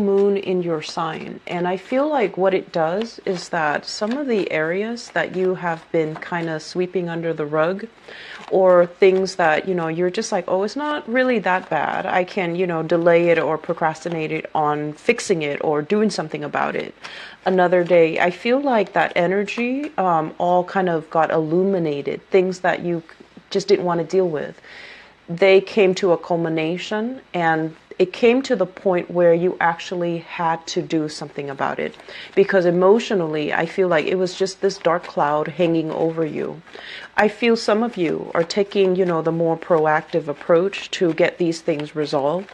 moon in your sign, and I feel like what it does is that some of the areas that you have been kind of sweeping under the rug, or things that you're just like, oh, it's not really that bad, I can delay it or procrastinate it on fixing it or doing something about it another day. I feel like that energy all kind of got illuminated. Things that you just didn't want to deal with, they came to a culmination, and it came to the point where you actually had to do something about it, because emotionally I feel like it was just this dark cloud hanging over you. I feel some of you are taking the more proactive approach to get these things resolved,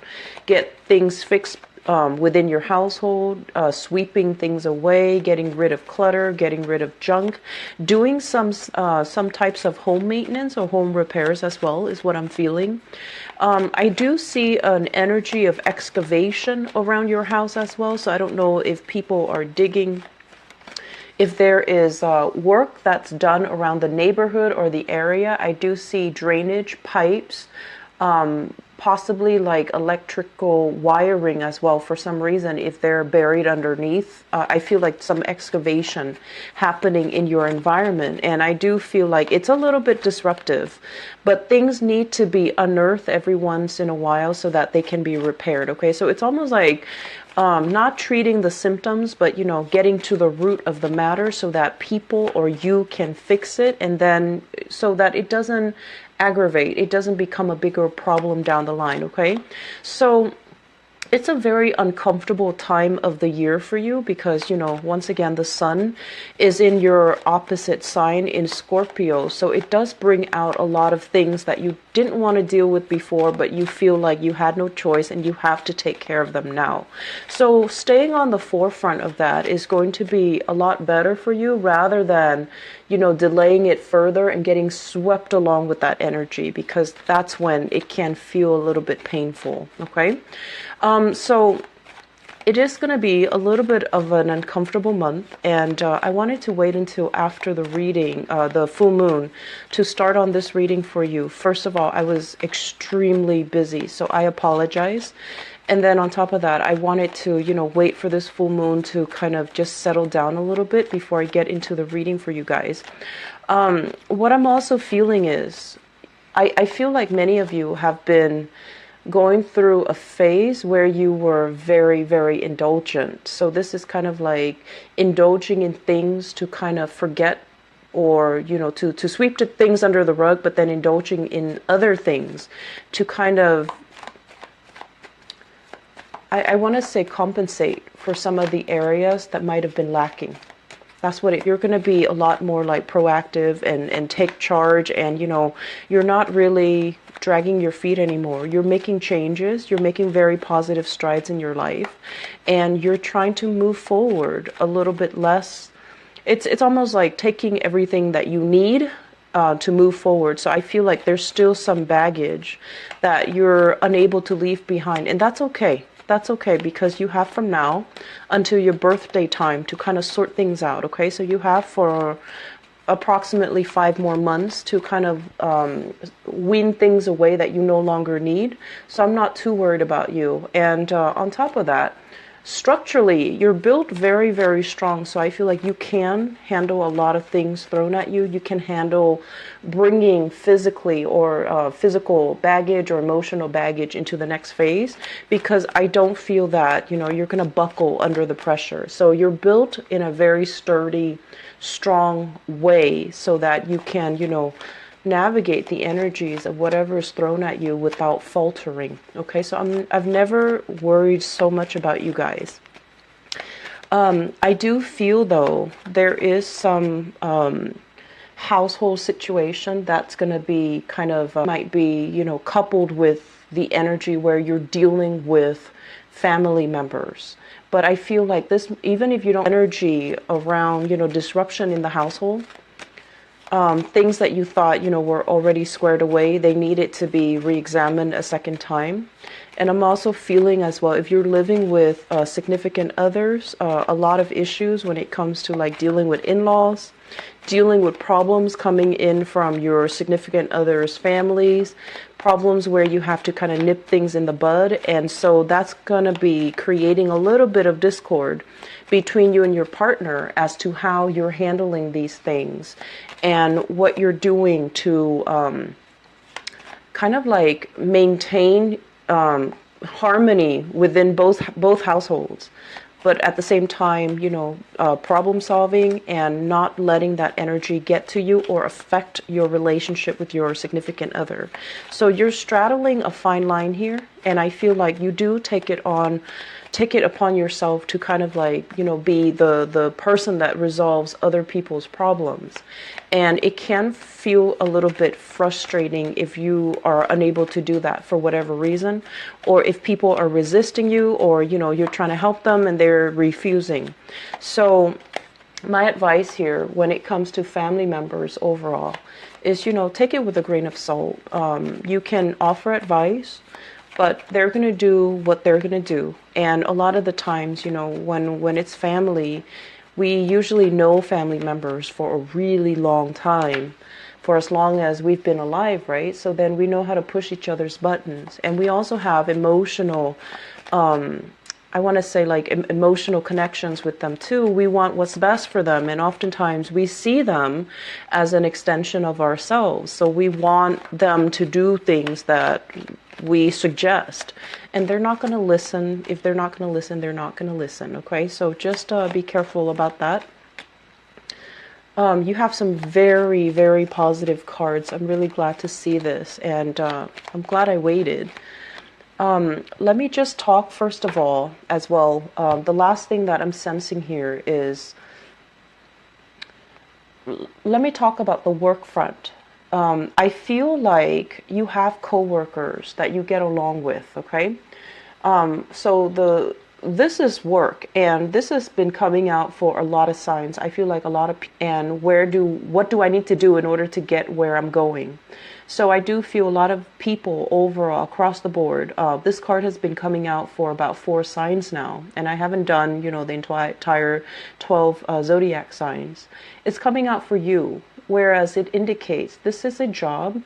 get things fixed within your household, sweeping things away, getting rid of clutter, getting rid of junk, doing some types of home maintenance or home repairs as well, is what I'm feeling. I do see an energy of excavation around your house as well, so I don't know if people are digging. If there is work that's done around the neighborhood or the area, I do see drainage pipes, possibly like electrical wiring as well for some reason. If they're buried underneath, I feel like some excavation happening in your environment, and I do feel like it's a little bit disruptive, but things need to be unearthed every once in a while so that they can be repaired. Okay, so it's almost like not treating the symptoms, but getting to the root of the matter so that people or you can fix it, and then so that it doesn't aggravate, it doesn't become a bigger problem down the line. Okay, so it's a very uncomfortable time of the year for you, because once again, the sun is in your opposite sign in Scorpio, so it does bring out a lot of things that you didn't want to deal with before, but you feel like you had no choice and you have to take care of them now. So staying on the forefront of that is going to be a lot better for you, rather than delaying it further and getting swept along with that energy, because that's when it can feel a little bit painful. Okay, so it is going to be a little bit of an uncomfortable month, and I wanted to wait until after the reading, the full moon, to start on this reading for you. First of all, I was extremely busy, so I apologize. And then on top of that, I wanted to, wait for this full moon to kind of just settle down a little bit before I get into the reading for you guys. What I'm also feeling is, I feel like many of you have been going through a phase where you were very, very indulgent. So this is kind of like indulging in things to kind of forget, or to sweep the things under the rug, but then indulging in other things to kind of, I want to say, compensate for some of the areas that might have been lacking. That's what you're going to be a lot more like proactive and take charge, and you're not really dragging your feet anymore. You're making changes, you're making very positive strides in your life, and you're trying to move forward a little bit less. It's almost like taking everything that you need to move forward. So I feel like there's still some baggage that you're unable to leave behind, and that's okay. That's okay, because you have from now until your birthday time to kind of sort things out. Okay, so you have for approximately 5 more months to kind of wean things away that you no longer need. So I'm not too worried about you. And on top of that, structurally, you're built very, very strong. So I feel like you can handle a lot of things thrown at you. You can handle bringing physically or physical baggage or emotional baggage into the next phase, because I don't feel that, you're going to buckle under the pressure. So you're built in a very sturdy, strong way so that you can, navigate the energies of whatever is thrown at you without faltering. Okay, so I've never worried so much about you guys. I do feel though there is some household situation that's going to be kind of might be coupled with the energy where you're dealing with family members. But I feel like this, even if you don't energy around disruption in the household, things that you thought, were already squared away, they needed to be re-examined a second time. And I'm also feeling as well, if you're living with significant others, a lot of issues when it comes to like dealing with in-laws, dealing with problems coming in from your significant other's families, problems where you have to kind of nip things in the bud. And so that's going to be creating a little bit of discord between you and your partner as to how you're handling these things and what you're doing to kind of like maintain harmony within both households, but at the same time, problem solving and not letting that energy get to you or affect your relationship with your significant other. So you're straddling a fine line here, and I feel like you do take it upon yourself to kind of like, be the person that resolves other people's problems. And it can feel a little bit frustrating if you are unable to do that for whatever reason, or if people are resisting you, or, you're trying to help them and they're refusing. So my advice here when it comes to family members overall is, take it with a grain of salt. You can offer advice, but they're going to do what they're going to do. And a lot of the times, when it's family, we usually know family members for a really long time, for as long as we've been alive, right? So then we know how to push each other's buttons. And we also have emotional, I want to say like emotional connections with them too. We want what's best for them. And oftentimes we see them as an extension of ourselves. So we want them to do things that we suggest, and they're not going to listen. If they're not going to listen, they're not going to listen. Okay, so just be careful about that. You have some very, very positive cards. I'm really glad to see this, and I'm glad I waited. Let me just talk first of all as well. The last thing that I'm sensing here is, let me talk about the work front. I feel like you have coworkers that you get along with, okay? So this is work, and this has been coming out for a lot of signs. I feel like a lot of and what do I need to do in order to get where I'm going? So I do feel a lot of people overall across the board. This card has been coming out for about 4 signs now, and I haven't done, the entire 12 zodiac signs. It's coming out for you. Whereas it indicates this is a job.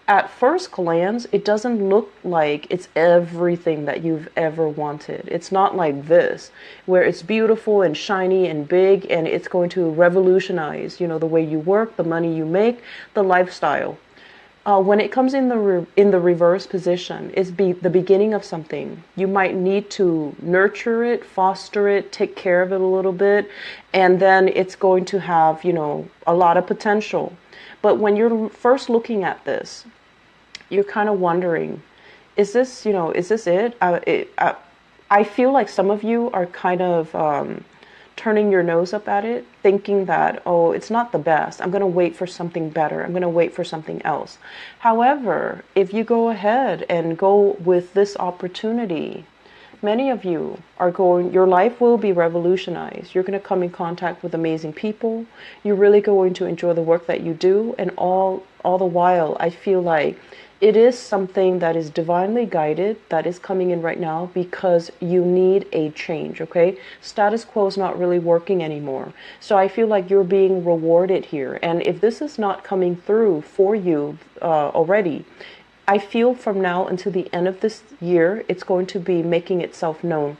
At first glance, it doesn't look like it's everything that you've ever wanted. It's not like this, where it's beautiful and shiny and big, and it's going to revolutionize, the way you work, the money you make, the lifestyle. When it comes in the reverse position, it's the beginning of something. You might need to nurture it, foster it, take care of it a little bit, and then it's going to have, a lot of potential. But when you're first looking at this, you're kind of wondering, is this it? I feel like some of you are kind of turning your nose up at it, thinking that, oh, it's not the best. I'm going to wait for something better. I'm going to wait for something else. However, if you go ahead and go with this opportunity, many of you your life will be revolutionized. You're going to come in contact with amazing people. You're really going to enjoy the work that you do. And all the while, I feel like it is something that is divinely guided that is coming in right now because you need a change, okay? Status quo is not really working anymore. So I feel like you're being rewarded here. And if this is not coming through for you already, I feel from now until the end of this year, it's going to be making itself known.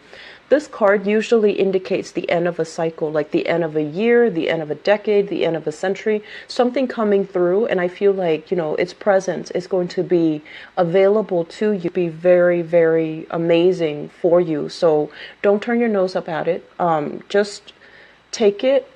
This card usually indicates the end of a cycle, like the end of a year, the end of a decade, the end of a century, something coming through. And I feel like, its presence is going to be available to you, be very, very amazing for you. So don't turn your nose up at it. Just take it.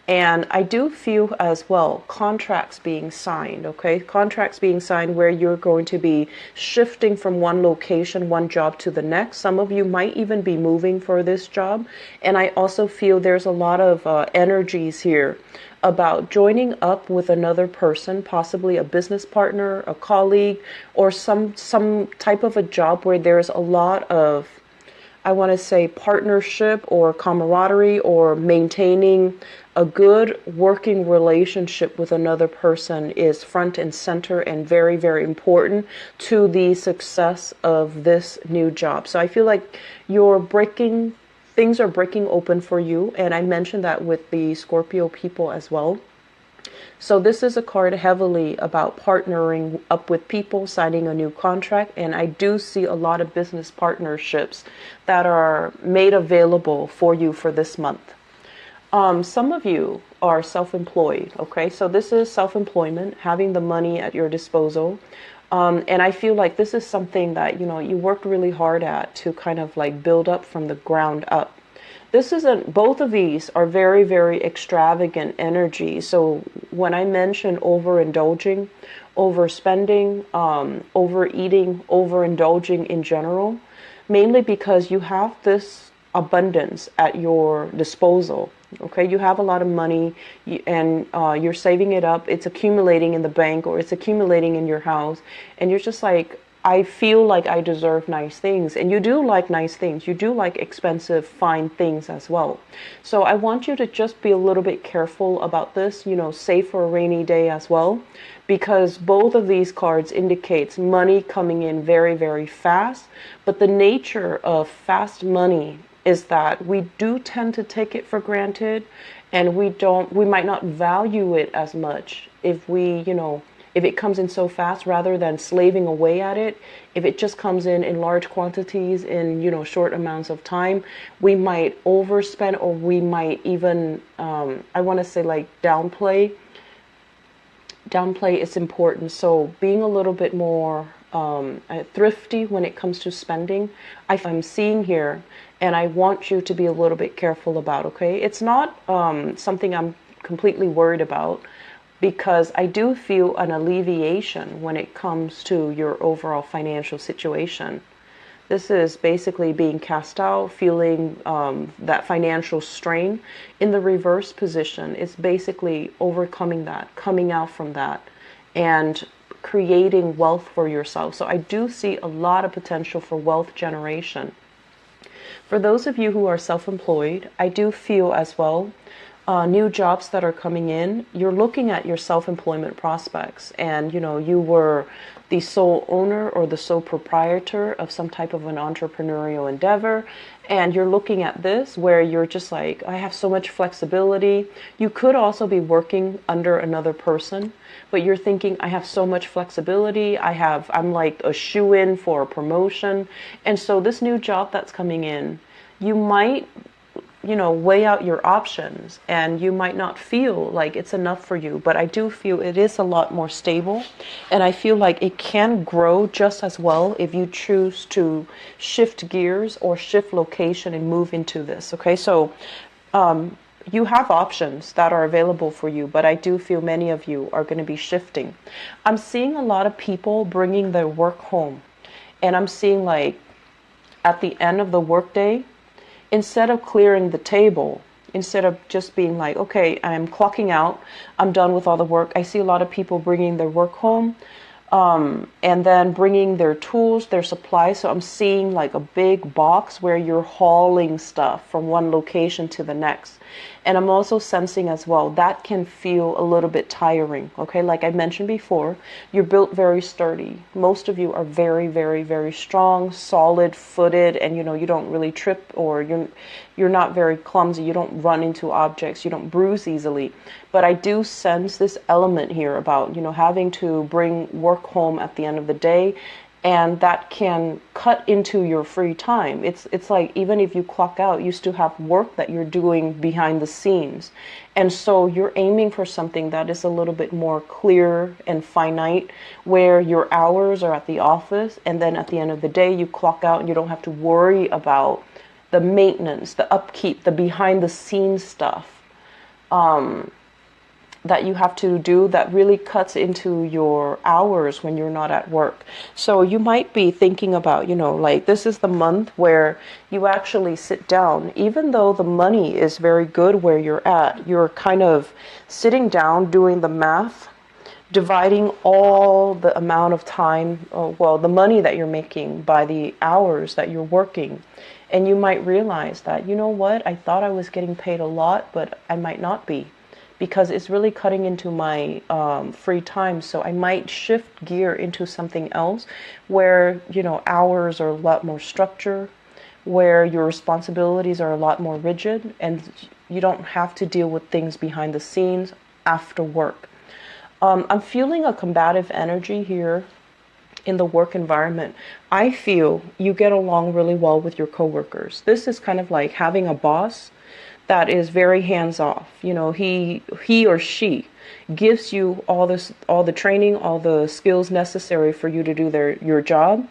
And I do feel as well contracts being signed, okay? Contracts being signed where you're going to be shifting from one location, one job to the next. Some of you might even be moving for this job. And I also feel there's a lot of energies here about joining up with another person, possibly a business partner, a colleague, or some type of a job where there's a lot of, I want to say, partnership or camaraderie or maintaining a good working relationship with another person is front and center and very, very important to the success of this new job. So I feel like you're breaking things are breaking open for you. And I mentioned that with the Scorpio people as well. So this is a card heavily about partnering up with people, signing a new contract. And I do see a lot of business partnerships that are made available for you for this month. Some of you are self-employed, okay? So this is self-employment, having the money at your disposal. And I feel like this is something that, you worked really hard at to kind of like build up from the ground up. This isn't, both of these are very, very extravagant energy. So when I mention overindulging, overspending, overeating, overindulging in general, mainly because you have this abundance at your disposal. Okay, you have a lot of money and you're saving it up. It's accumulating in the bank or it's accumulating in your house. And you're just like, I feel like I deserve nice things. And you do like nice things. You do like expensive, fine things as well. So I want you to just be a little bit careful about this, save for a rainy day as well. Because both of these cards indicates money coming in very, very fast. But the nature of fast money is that we do tend to take it for granted, and we might not value it as much if if it comes in so fast, rather than slaving away at it. If it just comes in large quantities in short amounts of time, we might overspend, or we might even I want to say like downplay its importance. So being a little bit more thrifty when it comes to spending, I'm seeing here, and I want you to be a little bit careful about, okay? It's not something I'm completely worried about, because I do feel an alleviation when it comes to your overall financial situation. This is basically being cast out, feeling that financial strain. In the reverse position, it's basically overcoming that, coming out from that, and creating wealth for yourself. So I do see a lot of potential for wealth generation. For those of you who are self-employed, I do feel as well, new jobs that are coming in, you're looking at your self-employment prospects, and you were the sole owner or the sole proprietor of some type of an entrepreneurial endeavor, and you're looking at this where you're just like, I have so much flexibility. You could also be working under another person, but you're thinking, I have so much flexibility. I'm like a shoe-in for a promotion. And so this new job that's coming in, you might weigh out your options, and you might not feel like it's enough for you, but I do feel it is a lot more stable, and I feel like it can grow just as well if you choose to shift gears or shift location and move into this. Okay, so you have options that are available for you, but I do feel many of you are going to be shifting. I'm seeing a lot of people bringing their work home, and I'm seeing like at the end of the workday, instead of clearing the table, instead of just being like, okay, I'm clocking out, I'm done with all the work, I see a lot of people bringing their work home, and then bringing their tools, their supplies. So I'm seeing like a big box where you're hauling stuff from one location to the next. And I'm also sensing as well, that can feel a little bit tiring. Okay, like I mentioned before, you're built very sturdy. Most of you are very, very, very strong, solid footed, and you don't really trip, or you're not very clumsy. You don't run into objects. You don't bruise easily. But I do sense this element here about, having to bring work home at the end of the day. And that can cut into your free time. It's like, even if you clock out, you still have work that you're doing behind the scenes. And so you're aiming for something that is a little bit more clear and finite, where your hours are at the office, and then at the end of the day, you clock out and you don't have to worry about the maintenance, the upkeep, the behind the scenes stuff that you have to do that really cuts into your hours when you're not at work. So you might be thinking about, like this is the month where you actually sit down, even though the money is very good where you're at, you're kind of sitting down, doing the math, dividing all the amount of time, the money that you're making by the hours that you're working. And you might realize that, I thought I was getting paid a lot, but I might not be, because it's really cutting into my free time. So I might shift gear into something else where, hours are a lot more structured, where your responsibilities are a lot more rigid and you don't have to deal with things behind the scenes after work. I'm feeling a combative energy here in the work environment. I feel you get along really well with your coworkers. This is kind of like having a boss that is very hands off. You know, he or she gives you all the training, all the skills necessary for you to do your job.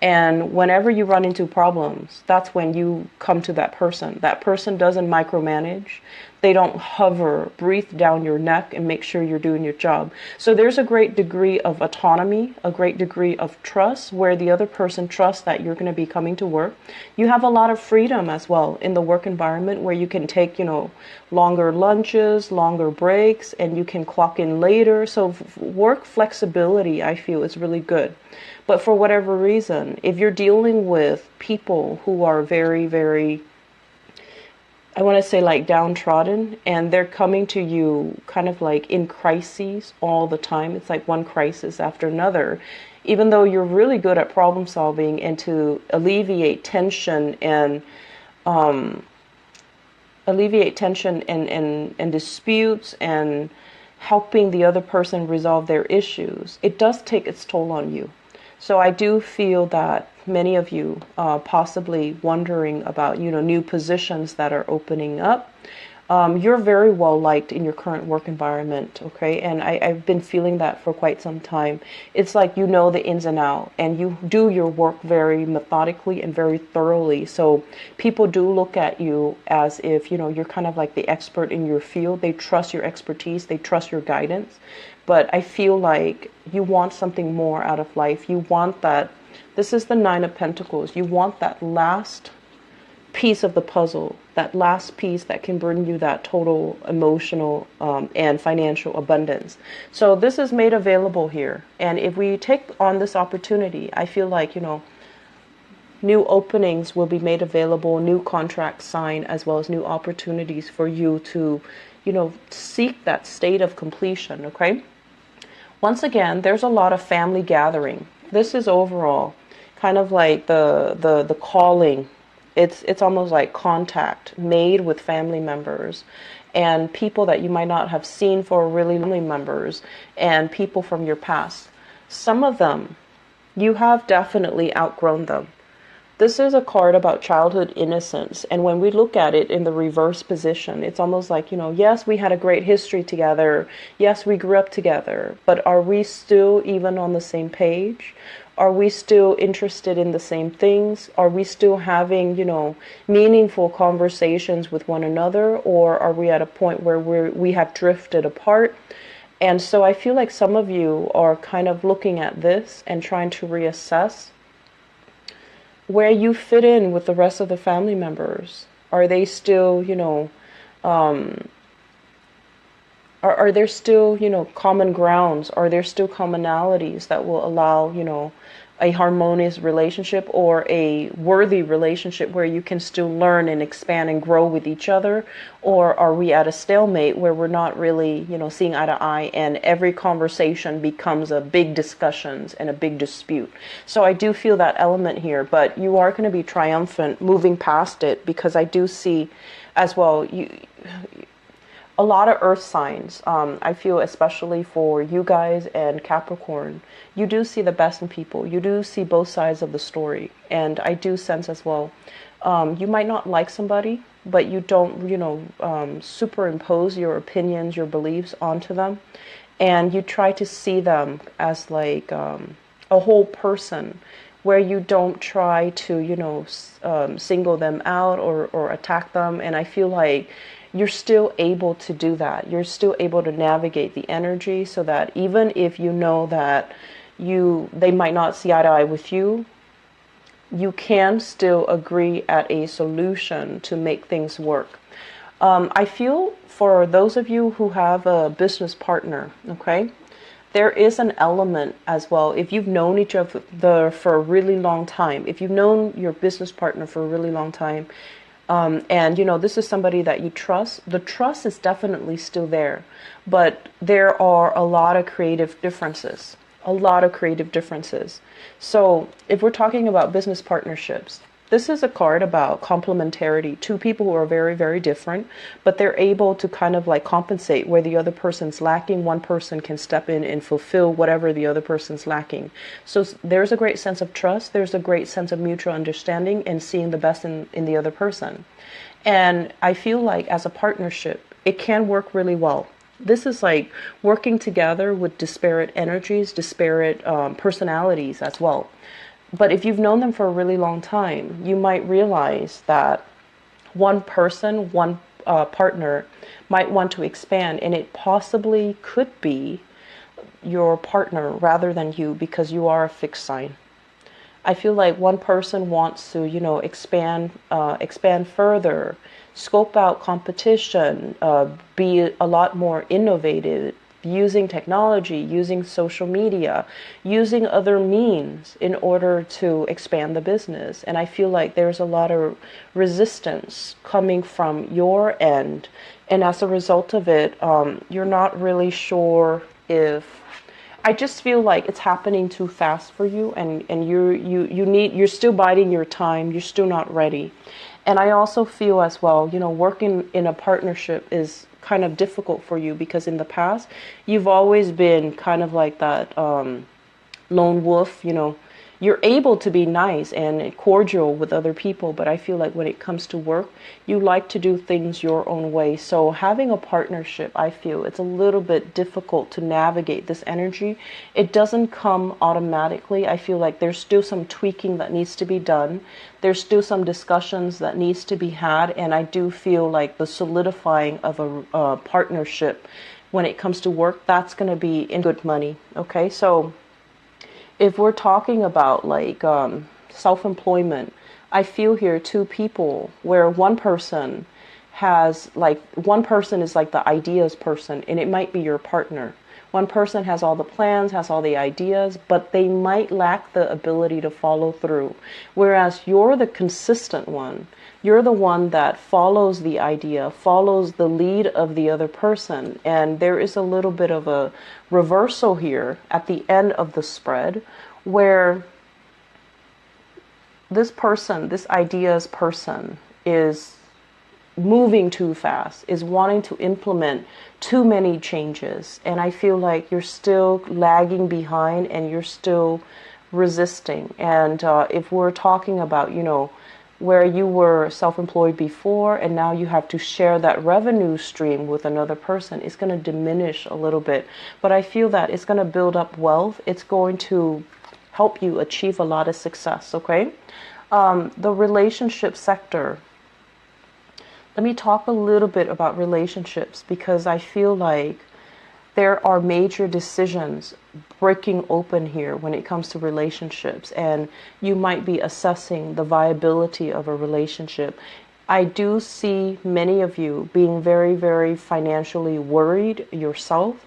And whenever you run into problems, that's when you come to that person. That person doesn't micromanage. They don't hover, breathe down your neck and make sure you're doing your job. So there's a great degree of autonomy, a great degree of trust where the other person trusts that you're going to be coming to work. You have a lot of freedom as well in the work environment where you can take, longer lunches, longer breaks, and you can clock in later. So work flexibility, I feel, is really good. But for whatever reason, if you're dealing with people who are very, very, I want to say like downtrodden, and they're coming to you kind of like in crises all the time. It's like one crisis after another. Even though you're really good at problem solving and to alleviate tension and disputes and helping the other person resolve their issues, it does take its toll on you. So I do feel that many of you possibly wondering about, new positions that are opening up. You're very well liked in your current work environment, okay? And I've been feeling that for quite some time. It's like you know the ins and outs, and you do your work very methodically and very thoroughly. So people do look at you as if, you're kind of like the expert in your field. They trust your expertise. They trust your guidance. But I feel like you want something more out of life. You want that. This is the Nine of Pentacles. You want that last piece of the puzzle, that last piece that can bring you that total emotional and financial abundance. So this is made available here. And if we take on this opportunity, I feel like, new openings will be made available, new contracts signed, as well as new opportunities for you to, seek that state of completion, okay? Once again, there's a lot of family gathering. This is overall kind of like the calling. It's almost like contact made with family members and people that you might not have seen for really family members and people from your past. Some of them, you have definitely outgrown them. This is a card about childhood innocence. And when we look at it in the reverse position, it's almost like, yes, we had a great history together. Yes, we grew up together. But are we still even on the same page? Are we still interested in the same things? Are we still having, meaningful conversations with one another? Or are we at a point where we have drifted apart? And so I feel like some of you are kind of looking at this and trying to reassess where you fit in with the rest of the family members. Are they still, are there still, common grounds? Are there still commonalities that will allow, a harmonious relationship or a worthy relationship where you can still learn and expand and grow with each other? Or are we at a stalemate where we're not really, seeing eye to eye and every conversation becomes a big discussions and a big dispute? So I do feel that element here, but you are going to be triumphant moving past it, because I do see as well, a lot of earth signs, I feel, especially for you guys and Capricorn, you do see the best in people. You do see both sides of the story. And I do sense as well, you might not like somebody, but you don't, superimpose your opinions, your beliefs onto them. And you try to see them as like a whole person, where you don't try to, single them out or attack them. And I feel like you're still able to do that. You're still able to navigate the energy so that even if you know that they might not see eye to eye with you, you can still agree at a solution to make things work. I feel for those of you who have a business partner, okay, there is an element as well. If you've known each other for a really long time, if you've known your business partner for a really long time, and this is somebody that you trust, the trust is definitely still there, but there are a lot of creative differences. So if we're talking about business partnerships, This is a card about complementarity. Two people who are very, very different, but they're able to kind of like compensate where the other person's lacking. One person can step in and fulfill whatever the other person's lacking. So there's a great sense of trust. There's a great sense of mutual understanding and seeing the best in the other person. And I feel like as a partnership, it can work really well. This is like working together with disparate energies, disparate personalities as well. But if you've known them for a really long time, you might realize that one person, one partner might want to expand, and it possibly could be your partner rather than you, because you are a fixed sign. I feel like one person wants to, expand further, scope out competition, be a lot more innovative, using technology, using social media, using other means in order to expand the business. And I feel like there's a lot of resistance coming from your end. And as a result of it, you're not really sure if I just feel like it's happening too fast for you, and you're still biding your time, you're still not ready. And I also feel as well, working in a partnership is kind of difficult for you because in the past you've always been kind of like that lone wolf. You're able to be nice and cordial with other people, but I feel like when it comes to work, you like to do things your own way. So having a partnership, I feel it's a little bit difficult to navigate this energy. It doesn't come automatically. I feel like there's still some tweaking that needs to be done. There's still some discussions that needs to be had. And I do feel like the solidifying of a partnership when it comes to work, that's going to be in good money. Okay, so if we're talking about like self-employment, I feel here two people where one person is like the ideas person, and it might be your partner. One person has all the plans, has all the ideas, but they might lack the ability to follow through. Whereas you're the consistent one. You're the one that follows the idea, follows the lead of the other person. And there is a little bit of a reversal here at the end of the spread where this person, this ideas person, is moving too fast, is wanting to implement too many changes. And I feel like you're still lagging behind and you're still resisting. And if we're talking about, where you were self-employed before and now you have to share that revenue stream with another person, it's going to diminish a little bit. But I feel that it's going to build up wealth. It's going to help you achieve a lot of success, okay? The relationship sector. Let me talk a little bit about relationships because I feel like there are major decisions breaking open here when it comes to relationships, and you might be assessing the viability of a relationship. I do see many of you being very, very financially worried yourself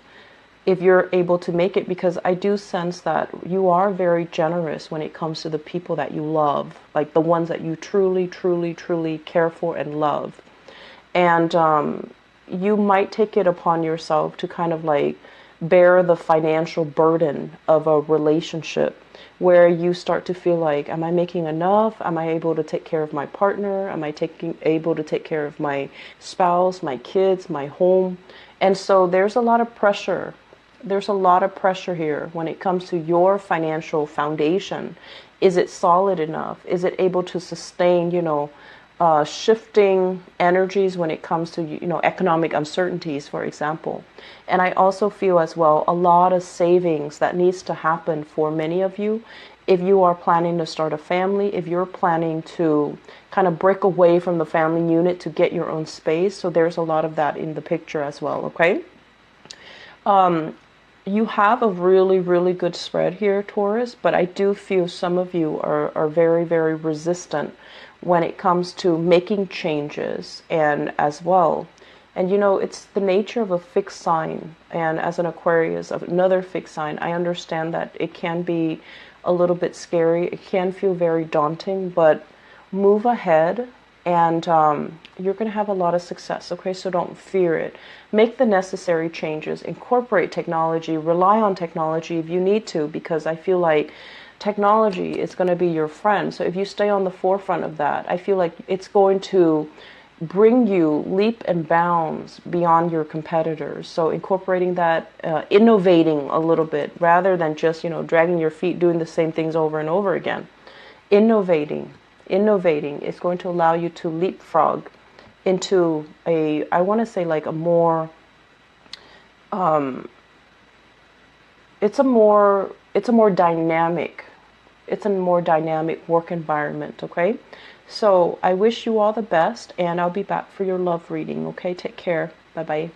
if you're able to make it, because I do sense that you are very generous when it comes to the people that you love, like the ones that you truly, truly, truly care for and love. And you might take it upon yourself to kind of like bear the financial burden of a relationship where you start to feel like, am I making enough? Am I able to take care of my partner? Am I able to take care of my spouse, my kids, my home? And so there's a lot of pressure. There's a lot of pressure here when it comes to your financial foundation. Is it solid enough? Is it able to sustain, shifting energies when it comes to economic uncertainties, for example? And I also feel as well a lot of savings that needs to happen for many of you if you are planning to start a family, if you're planning to kind of break away from the family unit to get your own space. So there's a lot of that in the picture as well, okay? You have a really, really good spread here, Taurus, but I do feel some of you are very, very resistant when it comes to making changes and as well. And it's the nature of a fixed sign. And as an Aquarius, of another fixed sign, I understand that it can be a little bit scary. It can feel very daunting, but move ahead and you're going to have a lot of success. Okay, so don't fear it. Make the necessary changes, incorporate technology, rely on technology if you need to, because I feel like Technology is going to be your friend. So if you stay on the forefront of that, I feel like it's going to bring you leap and bounds beyond your competitors. So incorporating that, innovating a little bit rather than just, dragging your feet, doing the same things over and over again. Innovating is going to allow you to leapfrog into I want to say like a more, it's a more dynamic work environment, okay? So I wish you all the best, and I'll be back for your love reading, okay? Take care. Bye-bye.